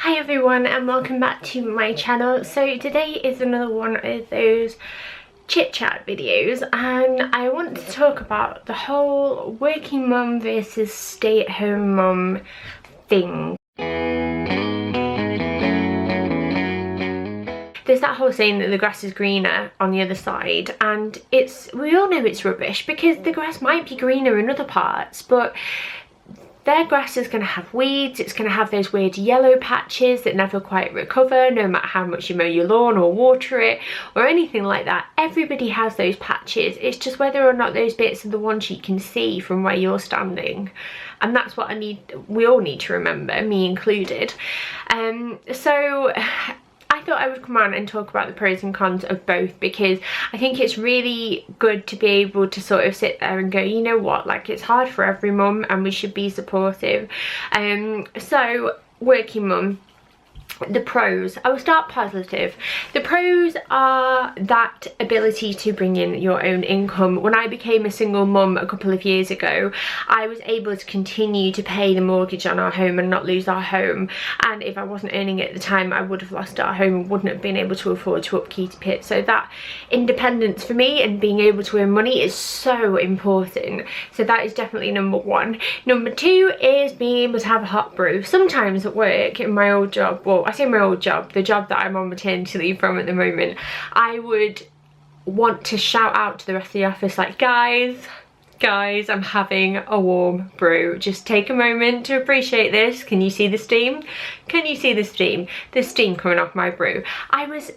Hi everyone and welcome back to my channel. So today is another one of those chit chat videos and I want to talk about the whole working mum versus stay-at-home mum thing. There's that whole saying that the grass is greener on the other side, and we all know it's rubbish because the grass might be greener in other parts, but their grass is going to have weeds, it's going to have those weird yellow patches that never quite recover no matter how much you mow your lawn or water it or anything like that. Everybody has those patches, it's just whether or not those bits are the ones you can see from where you're standing. And that's what we all need to remember, me included. So I thought I would come on and talk about the pros and cons of both, because I think it's really good to be able to sort of sit there and go, you know what, like, it's hard for every mum and we should be supportive. So working mum, the pros, I will start positive. The pros are that ability to bring in your own income. When I became a single mum a couple of years ago, I was able to continue to pay the mortgage on our home and not lose our home, and if I wasn't earning at the time I would have lost our home and wouldn't have been able to afford to upkeep it. So that independence for me and being able to earn money is so important. So that is definitely number one. Number two is being able to have a hot brew. Sometimes at work in my old job, well, I say my old job, the job that I'm on maternity leave from at the moment, I would want to shout out to the rest of the office like, guys, I'm having a warm brew. Just take a moment to appreciate this. Can you see the steam? Can you see the steam? The steam coming off my brew. I was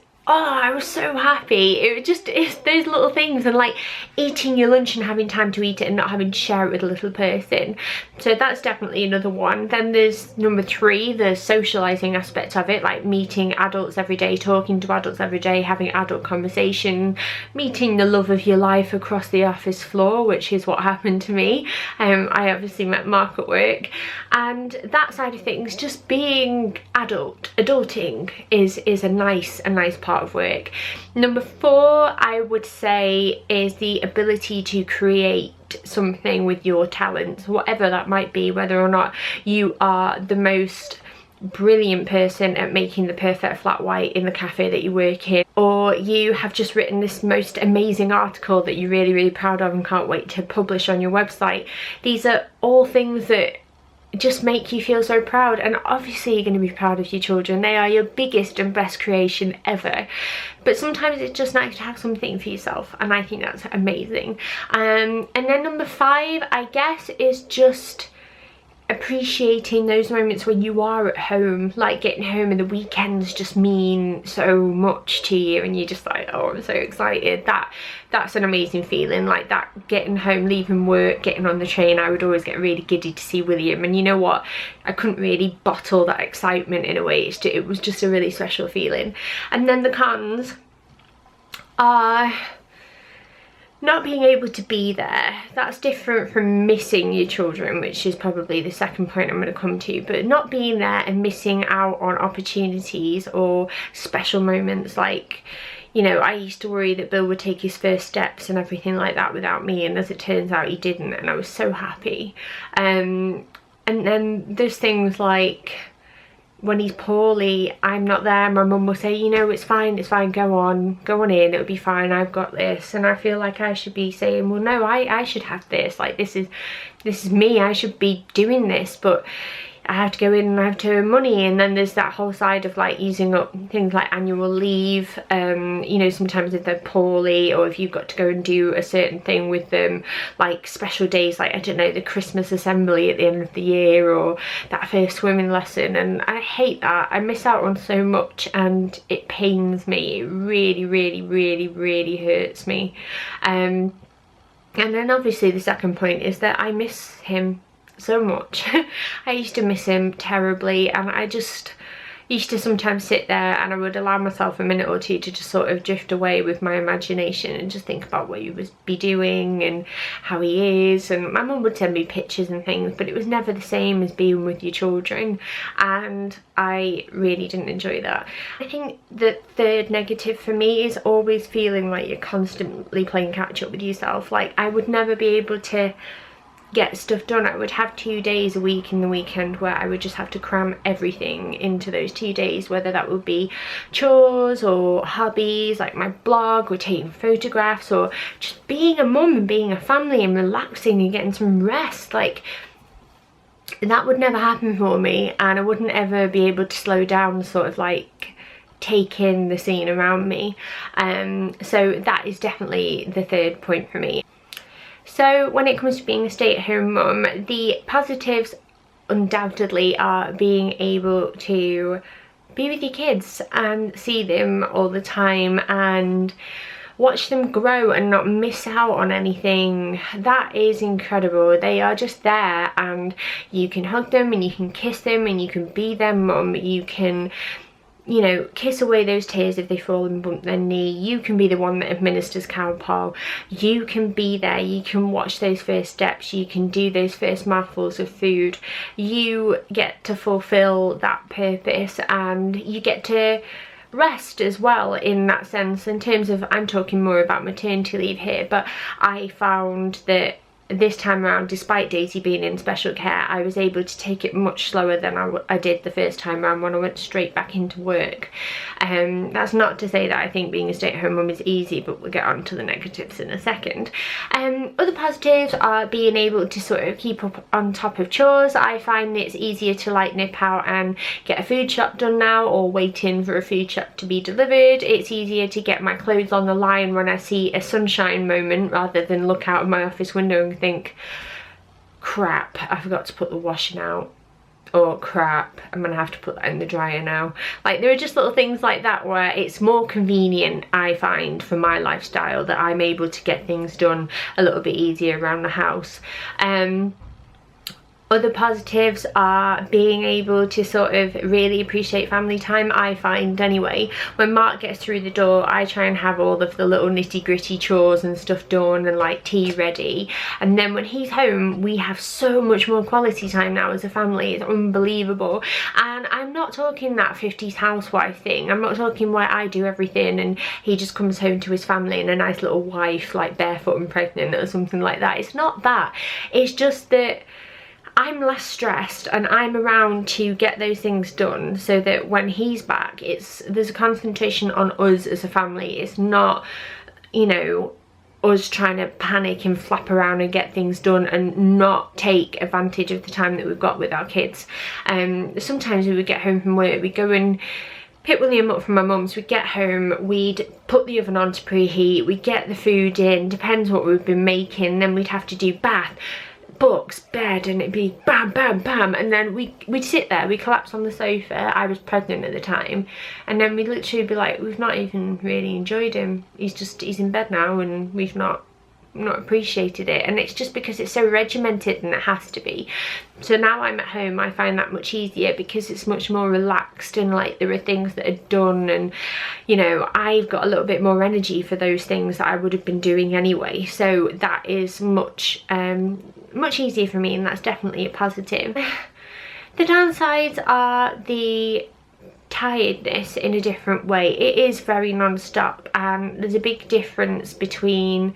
so happy. It's those little things, and like eating your lunch and having time to eat it and not having to share it with a little person. So that's definitely another one. Then there's number three, the socializing aspect of it, like meeting adults every day, talking to adults every day, having adult conversation, meeting the love of your life across the office floor, which is what happened to me. I obviously met Mark at work, and that side of things, just being adulting is a nice part of work. Number four, I would say, is the ability to create something with your talents, whatever that might be, whether or not you are the most brilliant person at making the perfect flat white in the cafe that you work in, or you have just written this most amazing article that you're really proud of and can't wait to publish on your website. These are all things that just make you feel so proud, and obviously you're going to be proud of your children. They are your biggest and best creation ever, but sometimes it's just nice to have something for yourself, and I think that's amazing. And then number five, I guess, is just appreciating those moments when you are at home, like getting home and the weekends just mean so much to you and you're just like, oh, I'm so excited. That's an amazing feeling, like that, getting home, leaving work, getting on the train. I would always get really giddy to see William, and you know what, I couldn't really bottle that excitement in a way. It was just a really special feeling. And then the cons are not being able to be there. That's different from missing your children, which is probably the second point I'm going to come to, but not being there and missing out on opportunities or special moments. Like, you know, I used to worry that Bill would take his first steps and everything like that without me, and as it turns out he didn't, and I was so happy. And then there's things like when he's poorly, I'm not there, my mum will say, you know, it's fine, go on in, it'll be fine, I've got this. And I feel like I should be saying, well, no, I should have this, like, this is me, I should be doing this, but I have to go in and I have to earn money. And then there's that whole side of like using up things like annual leave, you know, sometimes if they're poorly or if you've got to go and do a certain thing with them, like special days, like, I don't know, the Christmas assembly at the end of the year or that first swimming lesson. And I hate that. I miss out on so much and it pains me. It really hurts me. And then obviously the second point is that I miss him so much. I used to miss him terribly, and I just used to sometimes sit there and I would allow myself a minute or two to just sort of drift away with my imagination and just think about what he would be doing and how he is. And my mum would send me pictures and things, but it was never the same as being with your children, and I really didn't enjoy that. I think the third negative for me is always feeling like you're constantly playing catch up with yourself. Like, I would never be able to get stuff done. I would have 2 days a week in the weekend where I would just have to cram everything into those 2 days, whether that would be chores or hobbies like my blog or taking photographs or just being a mum and being a family and relaxing and getting some rest. Like, that would never happen for me, and I wouldn't ever be able to slow down and sort of like take in the scene around me. So that is definitely the third point for me. So when it comes to being a stay-at-home mum, the positives undoubtedly are being able to be with your kids and see them all the time and watch them grow and not miss out on anything. That is incredible. They are just there, and you can hug them and you can kiss them and you can be their mum. You can, you know, kiss away those tears if they fall and bump their knee. You can be the one that administers Calpol. You can be there. You can watch those first steps. You can do those first mouthfuls of food. You get to fulfill that purpose, and you get to rest as well in that sense. In terms of, I'm talking more about maternity leave here, but I found that this time around, despite Daisy being in special care, I was able to take it much slower than I did the first time around when I went straight back into work. That's not to say that I think being a stay-at-home mum is easy, but we'll get on to the negatives in a second. Other positives are being able to sort of keep up on top of chores. I find it's easier to like nip out and get a food shop done now, or waiting for a food shop to be delivered. It's easier to get my clothes on the line when I see a sunshine moment, rather than look out of my office window and think, crap, I forgot to put the washing out, or crap, I'm gonna have to put that in the dryer now. Like, there are just little things like that where it's more convenient, I find, for my lifestyle, that I'm able to get things done a little bit easier around the house. Other positives are being able to sort of really appreciate family time, I find anyway. When Mark gets through the door, I try and have all of the little nitty gritty chores and stuff done and like tea ready. And then when he's home, we have so much more quality time now as a family. It's unbelievable. And I'm not talking that 50s housewife thing. I'm not talking where I do everything and he just comes home to his family and a nice little wife, like barefoot and pregnant or something like that. It's not that. It's just that I'm less stressed and I'm around to get those things done, so that when he's back, there's a concentration on us as a family. It's not, you know, us trying to panic and flap around and get things done and not take advantage of the time that we've got with our kids. Sometimes we would get home from work, we'd go and pick William up from my mum's, we'd get home, we'd put the oven on to preheat, we'd get the food in, depends what we've been making, then we'd have to do bath, books, bed, and it'd be bam, bam, bam, and then we'd sit there, we'd collapse on the sofa. I was pregnant at the time, and then we'd literally be like, we've not even really enjoyed him. He's in bed now, and we've not appreciated it. And it's just because it's so regimented, and it has to be. So now I'm at home, I find that much easier because it's much more relaxed, and like there are things that are done, and you know, I've got a little bit more energy for those things that I would have been doing anyway. So that is much easier for me, and that's definitely a positive. The downsides are the tiredness in a different way. It is very non-stop, and there's a big difference between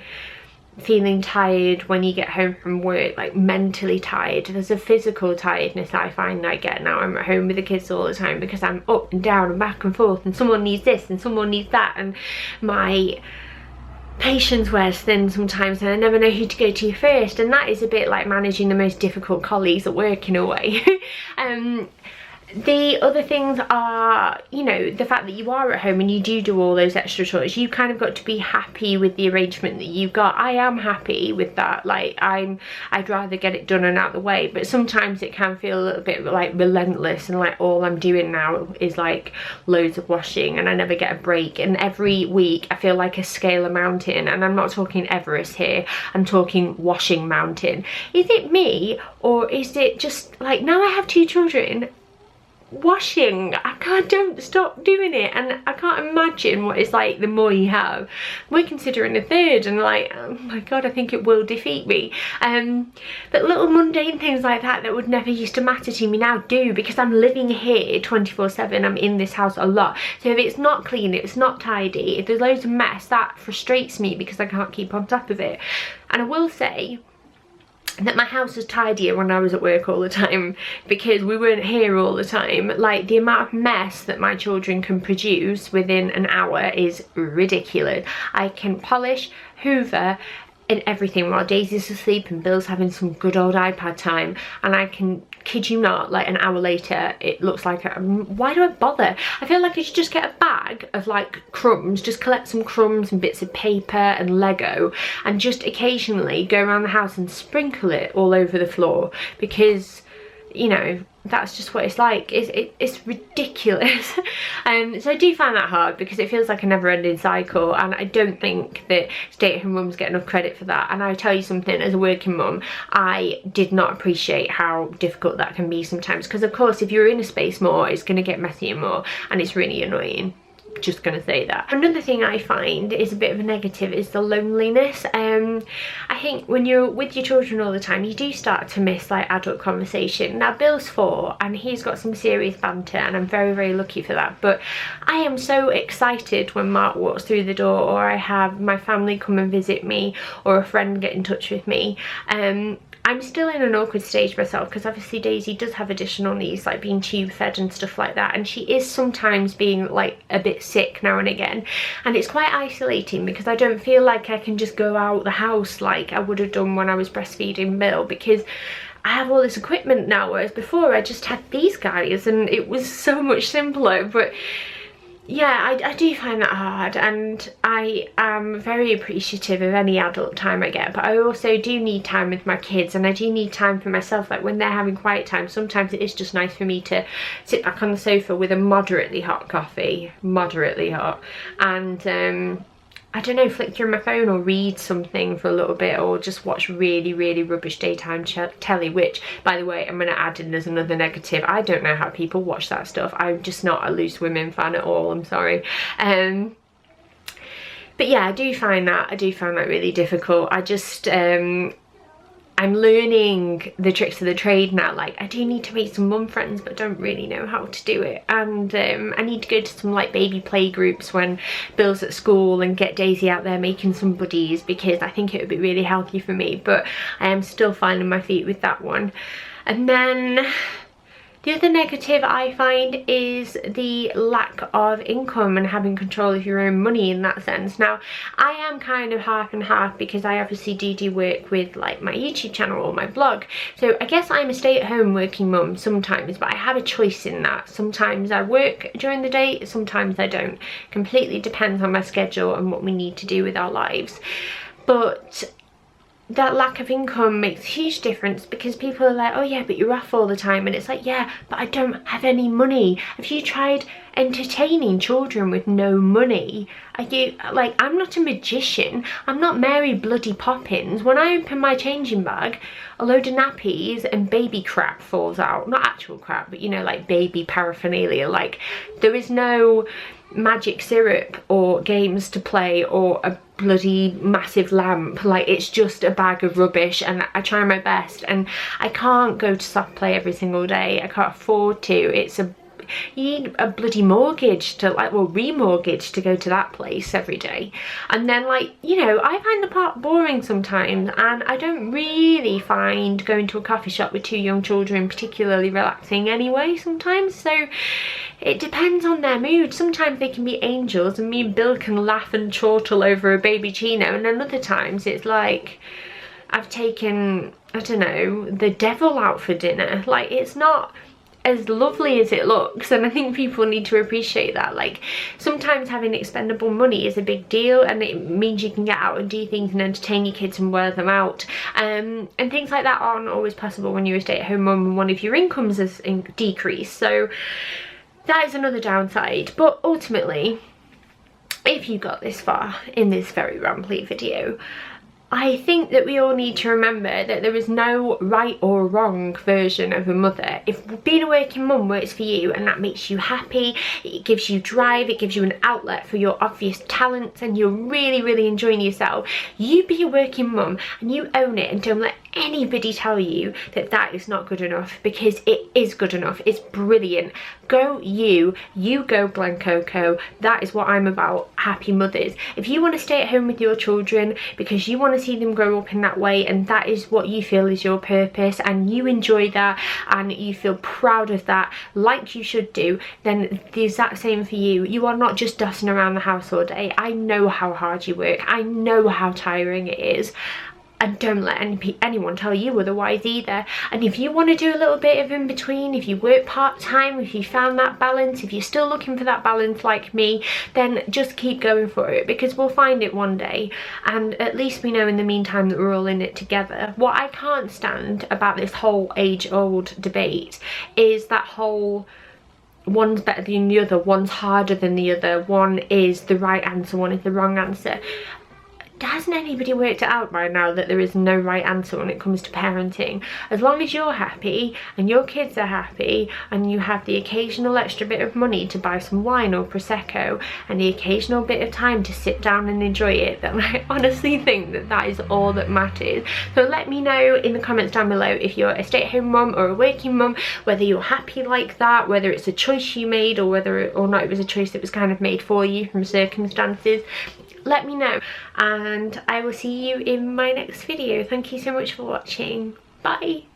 feeling tired when you get home from work, like mentally tired. There's a physical tiredness I find I get now I'm at home with the kids all the time, because I'm up and down and back and forth, and someone needs this and someone needs that, and my patience wears thin sometimes, and I never know who to go to first, and that is a bit like managing the most difficult colleagues at work in a way. The other things are, you know, the fact that you are at home and you do all those extra chores. You kind of got to be happy with the arrangement that you've got. I am happy with that. Like, I'd rather get it done and out of the way, but sometimes it can feel a little bit like relentless, and like all I'm doing now is like loads of washing, and I never get a break. And every week I feel like I scale a mountain, and I'm not talking Everest here, I'm talking washing mountain. Is it me, or is it just like, now I have 2 children, washing, don't stop doing it, and I can't imagine what it's like the more you have. We're considering a 3rd, and like, oh my god, I think it will defeat me. But little mundane things like that would never used to matter to me now do, because I'm living here 24/7. I'm in this house a lot, so if it's not clean, if it's not tidy, if there's loads of mess, that frustrates me because I can't keep on top of it. And I will say, that my house was tidier when I was at work all the time, because we weren't here all the time. Like, the amount of mess that my children can produce within an hour is ridiculous. I can polish, hoover, and everything while Daisy's asleep and Bill's having some good old iPad time, and I can, kid you not, like an hour later it looks like why do I bother? I feel like I should just get a bag of like crumbs, just collect some crumbs and bits of paper and Lego, and just occasionally go around the house and sprinkle it all over the floor, because, you know, that's just what it's like. It's ridiculous. So I do find that hard, because it feels like a never-ending cycle, and I don't think that stay-at-home mums get enough credit for that. And I'll tell you something, as a working mum, I did not appreciate how difficult that can be sometimes, because of course if you're in a space more, it's going to get messier more, and it's really annoying. Just gonna say that. Another thing I find is a bit of a negative is the loneliness. I think when you're with your children all the time, you do start to miss like adult conversation. Now Bill's 4 and he's got some serious banter, and I'm very, very lucky for that, but I am so excited when Mark walks through the door, or I have my family come and visit me, or a friend get in touch with me. I'm still in an awkward stage myself, because obviously Daisy does have additional needs, like being tube fed and stuff like that, and she is sometimes being like a bit sick now and again, and it's quite isolating, because I don't feel like I can just go out the house like I would have done when I was breastfeeding Bill, because I have all this equipment now, whereas before I just had these guys and it was so much simpler. But yeah, I do find that hard, and I am very appreciative of any adult time I get, but I also do need time with my kids, and I do need time for myself. Like when they're having quiet time, sometimes it is just nice for me to sit back on the sofa with a moderately hot coffee, moderately hot, and I don't know, flick through my phone or read something for a little bit, or just watch really, really rubbish daytime telly, which, by the way, I'm going to add in as another negative. I don't know how people watch that stuff. I'm just not a Loose Women fan at all, I'm sorry. But yeah, I do find that really difficult. I just, I'm learning the tricks of the trade now. Like, I do need to make some mum friends, but don't really know how to do it. And I need to go to some like baby play groups when Bill's at school, and get Daisy out there making some buddies, because I think it would be really healthy for me. But I am still finding my feet with that one. And then the other negative I find is the lack of income and having control of your own money in that sense. Now, I am kind of half and half, because I obviously do work with like my YouTube channel or my blog. So I guess I'm a stay-at-home working mum sometimes, but I have a choice in that. Sometimes I work during the day, sometimes I don't. Completely depends on my schedule and what we need to do with our lives. But that lack of income makes a huge difference, because people are like, oh yeah, but you're off all the time, and it's like, yeah, but I don't have any money. Have you tried entertaining children with no money? Are you, like, I'm not a magician, I'm not Mary Bloody Poppins. When I open my changing bag, a load of nappies and baby crap falls out. Not actual crap, but you know, like baby paraphernalia. Like, there is no magic syrup or games to play or a bloody massive lamp. Like, it's just a bag of rubbish, and I try my best, and I can't go to soft play every single day. I can't afford to. It's a, you need a bloody mortgage to, like, well, remortgage to go to that place every day. And then, like, you know, I find the part boring sometimes, and I don't really find going to a coffee shop with 2 young children particularly relaxing anyway sometimes. So it depends on their mood. Sometimes they can be angels, and me and Bill can laugh and chortle over a baby chino, and then other times it's like I've taken, I don't know, the devil out for dinner. Like, it's not as lovely as it looks, and I think people need to appreciate that. Like, sometimes having expendable money is a big deal, and it means you can get out and do things and entertain your kids and wear them out, and things like that aren't always possible when you're a stay-at-home mum and one of your incomes has decreased. So that is another downside. But ultimately, if you got this far in this very rambly video, I think that we all need to remember that there is no right or wrong version of a mother. If being a working mum works for you and that makes you happy, it gives you drive, it gives you an outlet for your obvious talents, and you're really, really enjoying yourself, you be a working mum and you own it, and don't let anybody tell you that that is not good enough, because it is good enough. It's brilliant. Go you go Glen Coco. That is what I'm about. Happy mothers. If you want to stay at home with your children because you want to see them grow up in that way, and that is what you feel is your purpose, and you enjoy that and you feel proud of that like you should do, then the exact same for you. You are not just dusting around the house all day. I know how hard you work. I know how tiring it is. And don't let anyone tell you otherwise either. And if you want to do a little bit of in between, if you work part-time, if you found that balance, if you're still looking for that balance like me, then just keep going for it, because we'll find it one day. And at least we know in the meantime that we're all in it together. What I can't stand about this whole age-old debate is that whole one's better than the other, one's harder than the other, one is the right answer, one is the wrong answer. Hasn't anybody worked it out by now that there is no right answer when it comes to parenting? As long as you're happy and your kids are happy and you have the occasional extra bit of money to buy some wine or Prosecco and the occasional bit of time to sit down and enjoy it, then I honestly think that that is all that matters. So let me know in the comments down below if you're a stay-at-home mum or a working mum, whether you're happy like that, whether it's a choice you made, or whether or not it was a choice that was kind of made for you from circumstances. Let me know, and I will see you in my next video. Thank you so much for watching. Bye.